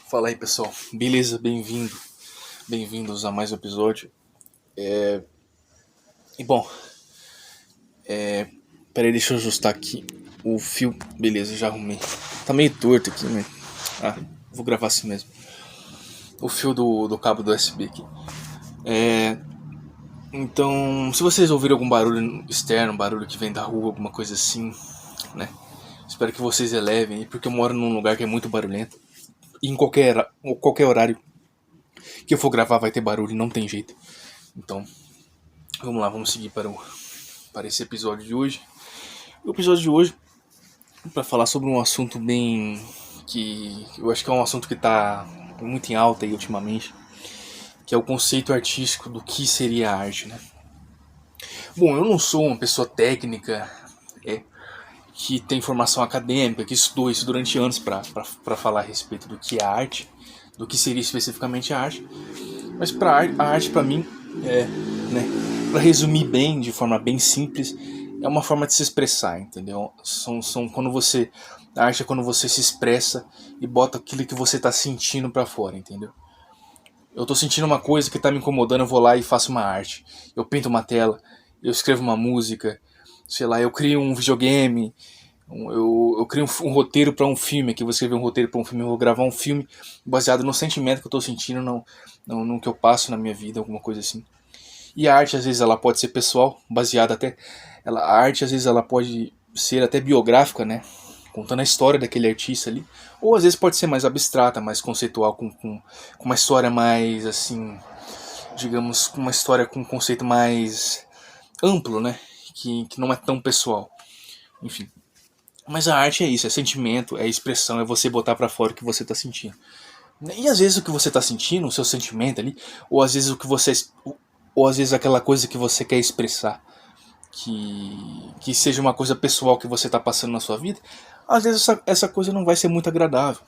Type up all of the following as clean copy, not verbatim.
Fala aí, pessoal. Beleza? Bem-vindos a mais um episódio. E bom, peraí, deixa eu ajustar aqui o fio. Beleza, já arrumei. Tá meio torto aqui, né? Vou gravar assim mesmo. O fio do cabo do USB aqui. Então, se vocês ouvirem algum barulho externo, barulho que vem da rua, alguma coisa assim, né? Espero que vocês elevem, porque eu moro num lugar que é muito barulhento. E em qualquer horário que eu for gravar vai ter barulho, não tem jeito. Então, vamos lá, vamos seguir para esse episódio de hoje. O episódio de hoje é para falar sobre um assunto que eu acho que é um assunto que está muito em alta aí ultimamente, que é o conceito artístico do que seria a arte, né? Bom, eu não sou uma pessoa técnica que tem formação acadêmica, que estudou isso durante anos para falar a respeito do que é arte, do que seria especificamente a arte. Mas a arte para mim né, para resumir bem, de forma bem simples, é uma forma de se expressar, entendeu? A arte é quando você se expressa e bota aquilo que você tá sentindo pra fora, entendeu? Eu tô sentindo uma coisa que tá me incomodando, eu vou lá e faço uma arte. Eu pinto uma tela, eu escrevo uma música, sei lá, eu crio um videogame, eu crio um roteiro pra um filme. Aqui eu vou escrever um roteiro pra um filme, eu vou gravar um filme baseado no sentimento que eu tô sentindo, no que eu passo na minha vida, alguma coisa assim. E a arte às vezes ela pode ser pessoal, baseada até a arte às vezes ela pode ser até biográfica, né? Contando a história daquele artista ali. Ou às vezes pode ser mais abstrata, mais conceitual, com uma história mais assim, digamos, com uma história com um conceito mais amplo, né? Que não é tão pessoal. Enfim. Mas a arte é isso, é sentimento, é expressão, é você botar pra fora o que você tá sentindo. E às vezes o que você tá sentindo, o seu sentimento ali, ou às vezes ou às vezes aquela coisa que você quer expressar, que seja uma coisa pessoal que você está passando na sua vida, às vezes essa coisa não vai ser muito agradável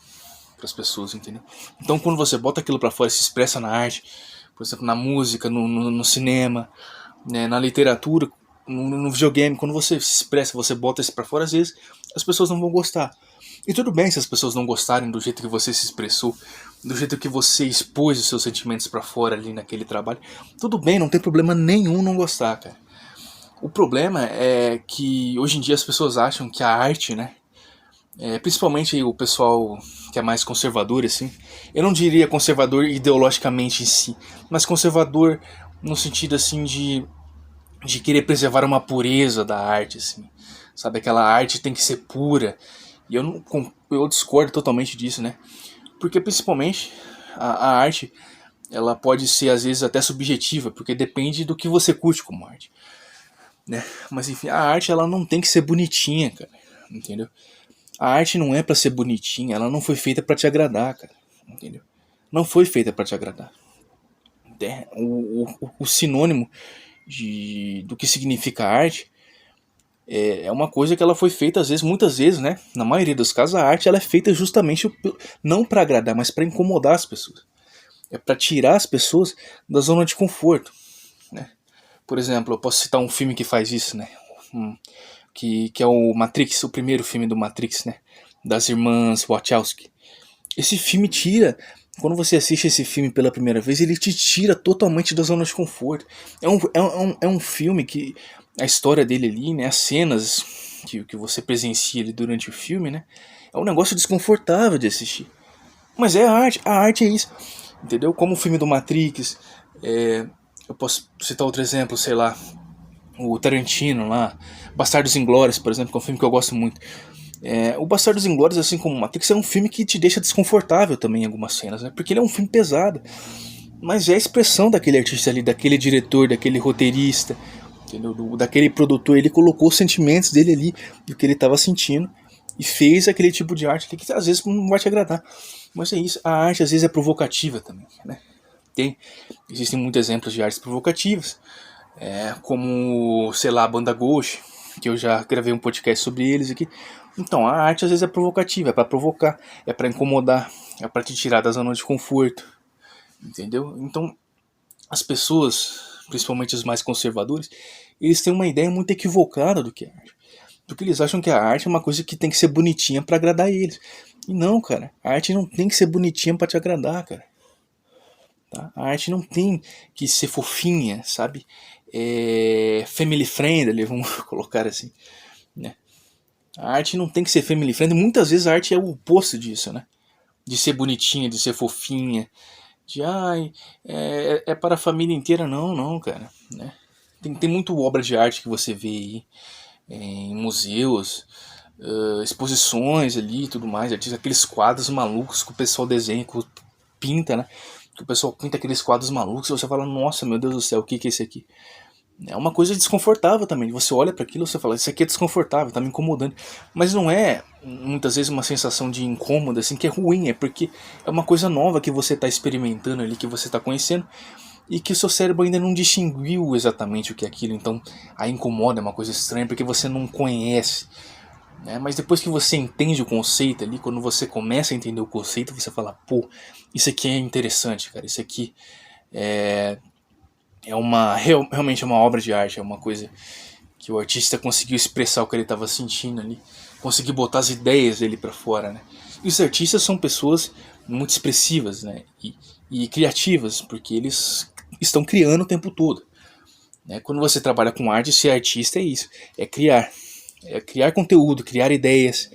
para as pessoas, entendeu? Então quando você bota aquilo para fora e se expressa na arte, por exemplo, na música, no cinema, né, na literatura, no videogame, quando você se expressa, você bota isso para fora, às vezes as pessoas não vão gostar. E tudo bem se as pessoas não gostarem do jeito que você se expressou, do jeito que você expôs os seus sentimentos para fora ali naquele trabalho. Tudo bem, não tem problema nenhum não gostar, cara. O problema é que hoje em dia as pessoas acham que a arte, né, principalmente o pessoal que é mais conservador, assim, eu não diria conservador ideologicamente em si, mas conservador no sentido assim de querer preservar uma pureza da arte, assim, sabe, aquela arte tem que ser pura. E eu discordo totalmente disso, né? Porque principalmente a arte, ela pode ser às vezes até subjetiva, porque depende do que você curte como arte, né? Mas enfim, a arte ela não tem que ser bonitinha, cara, entendeu? A arte não é pra ser bonitinha, ela não foi feita pra te agradar, cara, entendeu? Não foi feita pra te agradar. O sinônimo do que significa arte é uma coisa que ela foi feita às vezes, muitas vezes, né? Na maioria dos casos, a arte ela é feita justamente não para agradar, mas para incomodar as pessoas. É para tirar as pessoas da zona de conforto, né? Por exemplo, eu posso citar um filme que faz isso, né? Que é o Matrix, o primeiro filme do Matrix, né? Das irmãs Wachowski. Esse filme tira, quando você assiste esse filme pela primeira vez, ele te tira totalmente da zona de conforto. É um filme que a história dele ali, né, as cenas que você presencia ali durante o filme, né, é um negócio desconfortável de assistir. Mas é a arte é isso, entendeu? Como o filme do Matrix, eu posso citar outro exemplo, sei lá, o Tarantino lá, Bastardos Inglórios, por exemplo, que é um filme que eu gosto muito. O Bastardos Inglórios, assim como o Matrix, é um filme que te deixa desconfortável também em algumas cenas, né? Porque ele é um filme pesado. Mas é a expressão daquele artista ali, daquele diretor, daquele roteirista, entendeu? Daquele produtor. Ele colocou os sentimentos dele ali, do que ele estava sentindo, e fez aquele tipo de arte que às vezes não vai te agradar. Mas é isso, a arte às vezes é provocativa também, né? Existem muitos exemplos de artes provocativas, como, sei lá, a banda Ghost, que eu já gravei um podcast sobre eles aqui. Então, a arte às vezes é provocativa, é para provocar, é para incomodar, é para te tirar da zona de conforto, entendeu? Então, as pessoas, principalmente os mais conservadores, eles têm uma ideia muito equivocada do que é arte. Porque eles acham que a arte é uma coisa que tem que ser bonitinha para agradar eles. E não, cara, a arte não tem que ser bonitinha pra te agradar, cara. Tá? A arte não tem que ser fofinha, sabe? Family friendly, vamos colocar assim, né? A arte não tem que ser family friendly. Muitas vezes a arte é o oposto disso, né? De ser bonitinha, de ser fofinha, de ai, é para a família inteira. Não, não, cara, né? Tem muito obra de arte que você vê aí em museus, exposições ali e tudo mais, aqueles quadros malucos que o pessoal desenha, que pinta, né? Que o pessoal pinta aqueles quadros malucos e você fala, nossa, meu Deus do céu, o que é esse aqui? É uma coisa desconfortável também. Você olha para aquilo e você fala, isso aqui é desconfortável, tá me incomodando. Mas não é, muitas vezes, uma sensação de incômodo, assim, que é ruim. É porque é uma coisa nova que você tá experimentando ali, que você tá conhecendo. E que o seu cérebro ainda não distinguiu exatamente o que é aquilo. Então, aí incomoda, é uma coisa estranha, porque você não conhece. Né? Mas depois que você entende o conceito ali, quando você começa a entender o conceito, você fala, pô, isso aqui é interessante, cara. Isso aqui realmente é uma obra de arte, é uma coisa que o artista conseguiu expressar o que ele estava sentindo ali, conseguiu botar as ideias dele para fora, né? E os artistas são pessoas muito expressivas, né? E criativas, porque eles estão criando o tempo todo. Né? Quando você trabalha com arte, ser artista é isso, é criar conteúdo, criar ideias,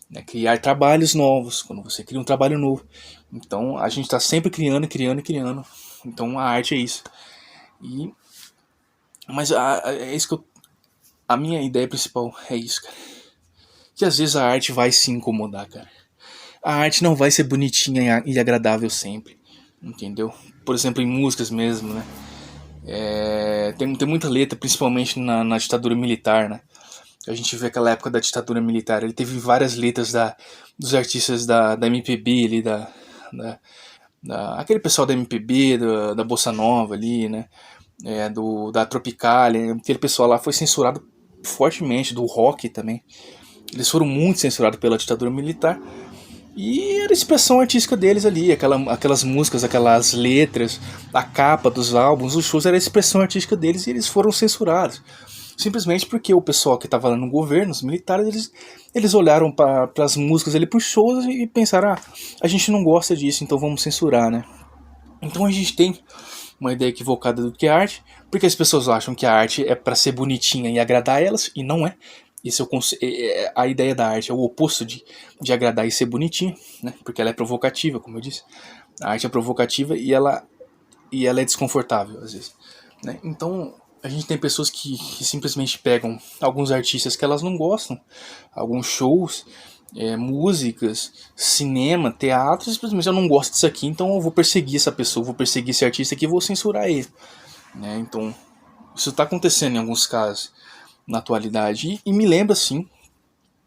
né? Criar trabalhos novos. Quando você cria um trabalho novo, então a gente está sempre criando, criando, criando. Então a arte é isso. E mas é isso que a minha ideia principal é isso, cara. Que às vezes a arte vai se incomodar, cara. A arte não vai ser bonitinha e agradável sempre, entendeu? Por exemplo, em músicas mesmo, né? Tem muita letra, principalmente na ditadura militar, né? A gente vê aquela época da ditadura militar. Ele teve várias letras dos artistas da MPB ali, aquele pessoal da MPB, da Bossa Nova ali, né? Da Tropicália. Aquele pessoal lá foi censurado fortemente, do rock também. Eles foram muito censurados pela ditadura militar. E era a expressão artística deles ali, aquelas músicas, aquelas letras, a capa dos álbuns, os shows, era a expressão artística deles e eles foram censurados. Simplesmente porque o pessoal que estava lá no governo, os militares, eles olharam para as músicas ali, para os shows e pensaram, a gente não gosta disso, então vamos censurar, né? Então a gente tem uma ideia equivocada do que é arte, porque as pessoas acham que a arte é para ser bonitinha e agradar elas, e não é. Esse a ideia da arte é o oposto de agradar e ser bonitinha, né? Porque ela é provocativa, como eu disse. A arte é provocativa e ela é desconfortável, às vezes. Né? Então, a gente tem pessoas que simplesmente pegam alguns artistas que elas não gostam, alguns shows, músicas, cinema, teatro, simplesmente eu não gosto disso aqui, então eu vou perseguir essa pessoa, vou perseguir esse artista aqui e vou censurar ele. Né? Então, isso está acontecendo em alguns casos na atualidade e me lembra, sim,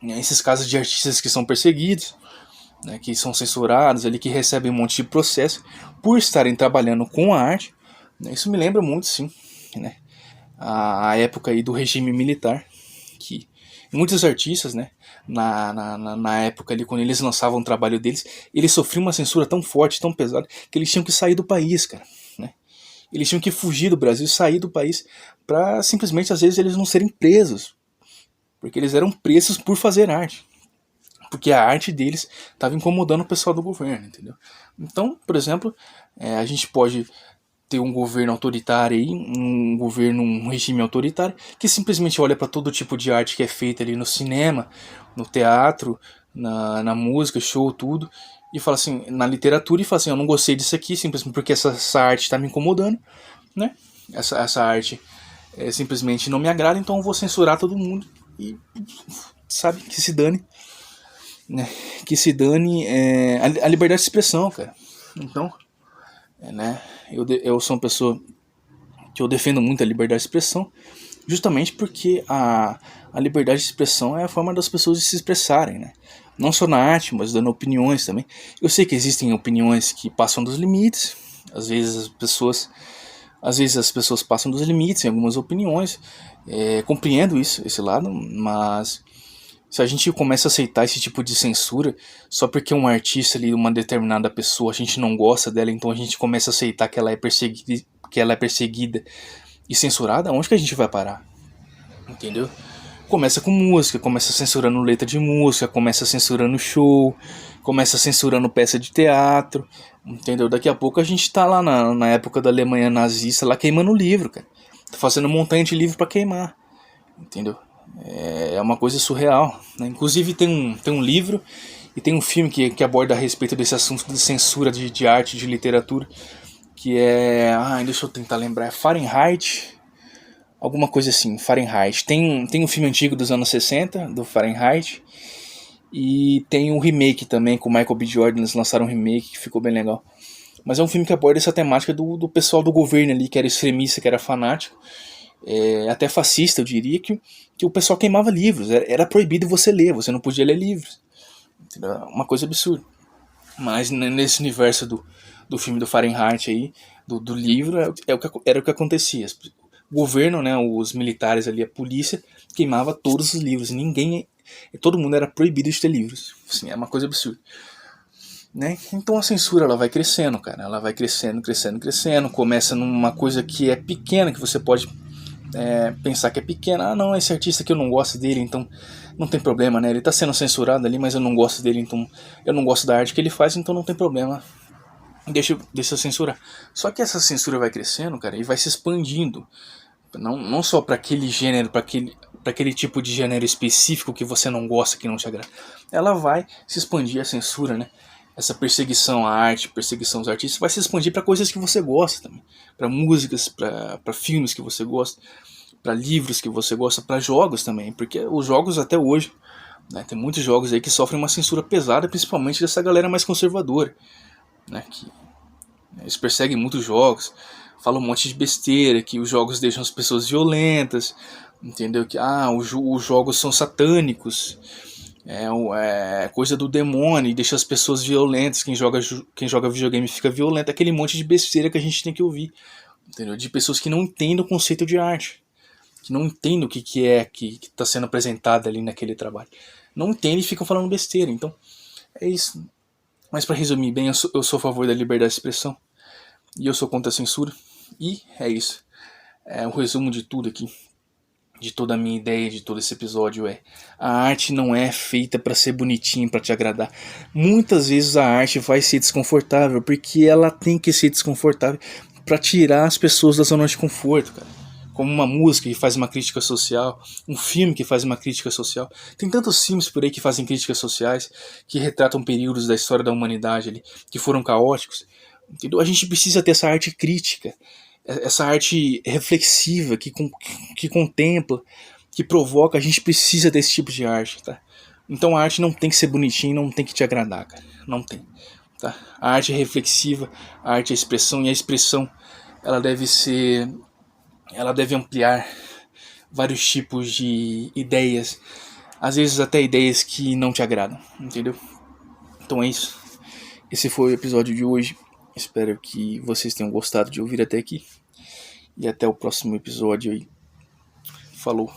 né, esses casos de artistas que são perseguidos, né, que são censurados, ali, que recebem um monte de processo por estarem trabalhando com a arte. Né? Isso me lembra muito, sim, né, a época aí do regime militar, que muitos artistas, né, na época ali, quando eles lançavam o trabalho deles, eles sofriam uma censura tão forte, tão pesada, que eles tinham que sair do país, cara. Né? Eles tinham que fugir do Brasil, sair do país, para simplesmente, às vezes, eles não serem presos. Porque eles eram presos por fazer arte. Porque a arte deles estava incomodando o pessoal do governo, entendeu? Então, por exemplo, a gente pode ter um governo autoritário aí, um regime autoritário, que simplesmente olha para todo tipo de arte que é feita ali no cinema, no teatro, na música, show, tudo, e fala assim, na literatura, e fala assim, eu não gostei disso aqui, simplesmente porque essa arte está me incomodando, né? Essa arte simplesmente não me agrada, então eu vou censurar todo mundo e, sabe, que se dane, né? Que se dane a liberdade de expressão, cara. Então, né? Eu sou uma pessoa que eu defendo muito a liberdade de expressão, justamente porque a liberdade de expressão é a forma das pessoas de se expressarem, né? Não só na arte, mas dando opiniões também. Eu sei que existem opiniões que passam dos limites, às vezes as pessoas passam dos limites em algumas opiniões, compreendo isso, esse lado, mas se a gente começa a aceitar esse tipo de censura só porque um artista ali, uma determinada pessoa, a gente não gosta dela, então a gente começa a aceitar que ela é perseguida e censurada, onde que a gente vai parar? Entendeu? Começa com música, começa censurando letra de música, começa censurando show, começa censurando peça de teatro, entendeu? Daqui a pouco a gente tá lá na época da Alemanha nazista, lá queimando livro, cara. Tá fazendo montanha de livro pra queimar, entendeu? É uma coisa surreal, né? Inclusive tem um livro e tem um filme que aborda a respeito desse assunto de censura de arte, de literatura, que é... deixa eu tentar lembrar, é Fahrenheit... Alguma coisa assim, Fahrenheit. Tem um filme antigo dos anos 60, do Fahrenheit. E tem um remake também, com o Michael B. Jordan. Eles lançaram um remake que ficou bem legal. Mas é um filme que aborda essa temática do pessoal do governo ali, que era extremista, que era fanático. Até fascista, eu diria, que o pessoal queimava livros. Era proibido você ler, você não podia ler livros. Entendeu? Uma coisa absurda. Mas nesse universo do filme do Fahrenheit aí, do livro, era o que acontecia. O governo, né, os militares ali, a polícia, queimava todos os livros. Todo mundo era proibido de ter livros. Assim, é uma coisa absurda. Né? Então a censura ela vai crescendo, cara. Ela vai crescendo, crescendo, crescendo. Começa numa coisa que é pequena, que você pode pensar que é pequena. Não, esse artista que eu não gosto dele, então não tem problema, né? Ele tá sendo censurado ali, mas eu não gosto dele, então eu não gosto da arte que ele faz, então não tem problema. Deixa eu censurar. Só que essa censura vai crescendo, cara, e vai se expandindo. Não só para aquele gênero, para aquele tipo de gênero específico que você não gosta, que não te agrada. Ela vai se expandir, a censura, né? Essa perseguição à arte, perseguição aos artistas, vai se expandir para coisas que você gosta também. Para músicas, para filmes que você gosta, para livros que você gosta, para jogos também. Porque os jogos até hoje, né, tem muitos jogos aí que sofrem uma censura pesada, principalmente dessa galera mais conservadora, né, que eles perseguem muitos jogos, falam um monte de besteira, que os jogos deixam as pessoas violentas, entendeu? Que os jogos são satânicos, é coisa do demônio, e deixa as pessoas violentas, quem joga videogame fica violento, aquele monte de besteira que a gente tem que ouvir, entendeu? De pessoas que não entendem o conceito de arte, que não entendem o que está sendo apresentado ali naquele trabalho. Não entendem e ficam falando besteira, então é isso. Mas para resumir bem, eu sou a favor da liberdade de expressão, e eu sou contra a censura, e é isso. O resumo de tudo aqui, de toda a minha ideia, de todo esse episódio a arte não é feita para ser bonitinha, para te agradar. Muitas vezes a arte vai ser desconfortável, porque ela tem que ser desconfortável para tirar as pessoas da zona de conforto, cara. Como uma música que faz uma crítica social, um filme que faz uma crítica social. Tem tantos filmes por aí que fazem críticas sociais, que retratam períodos da história da humanidade ali, que foram caóticos. Entendeu? A gente precisa ter essa arte crítica, essa arte reflexiva, que contempla, que provoca. A gente precisa desse tipo de arte, tá? Então a arte não tem que ser bonitinha, não tem que te agradar, cara. Não tem, tá? A arte é reflexiva, a arte é expressão, e a expressão ela deve ampliar vários tipos de ideias, às vezes até ideias que não te agradam, entendeu? Então é isso. Esse foi o episódio de hoje. Espero que vocês tenham gostado de ouvir até aqui. E até o próximo episódio aí. Falou.